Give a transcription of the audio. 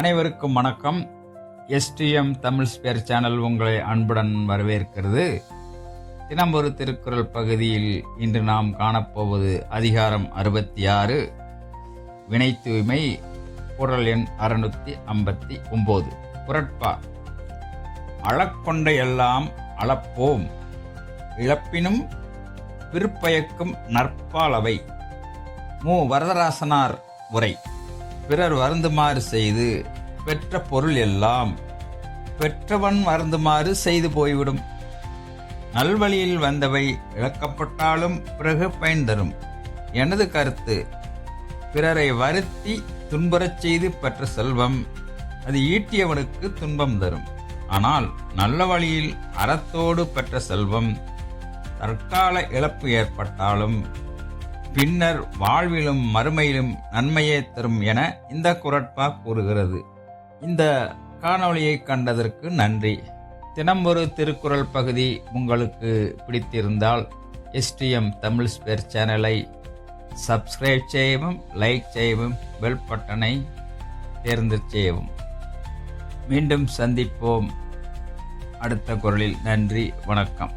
அனைவருக்கும் வணக்கம். STM Tamil spare channel உங்களை அன்புடன் வரவேற்கிறது. தினம் ஒரு திருக்குறள் பகுதியில் இன்று நாம் காணப்போவது அதிகாரம் 66, வினை தூய்மை, குறள் எண் 659. குறட்பா: அளக்கொண்ட எல்லாம் அளப்போம், இழப்பினும் விற்பயக்கும் நற்பாலவை. மு. வரதராசனார் உரை. பிறர் வருந்துமாறு செய்து பெற்ற பொருள் எல்லாம் பெற்றவன் வருந்துமாறு செய்து போய்விடும். நல்வழியில் வந்தவை இழக்கப்பட்டாலும் பிறகு பயன் தரும். எனது கருத்து: பிறரை வருத்தி துன்புறச் செய்து பெற்ற செல்வம் அது ஈட்டியவனுக்கு துன்பம் தரும். ஆனால் நல்ல வழியில் அறத்தோடு பெற்ற செல்வம் தற்கால இழப்பு ஏற்பட்டாலும் பின்னர் வாழ்விலும் மறுமையிலும் நன்மையே தரும் என இந்த குறட்பா கூறுகிறது. இந்த காணொளியை கண்டதற்கு நன்றி. தினம் ஒரு திருக்குறள் பகுதி உங்களுக்கு பிடித்திருந்தால் எஸ்டிஎம் தமிழ் ஸ்பேர் சேனலை சப்ஸ்கிரைப் செய்யவும், லைக் செய்யவும், பெல் பட்டனை தேர்ந்து செய்யவும். மீண்டும் சந்திப்போம் அடுத்த குறளில். நன்றி, வணக்கம்.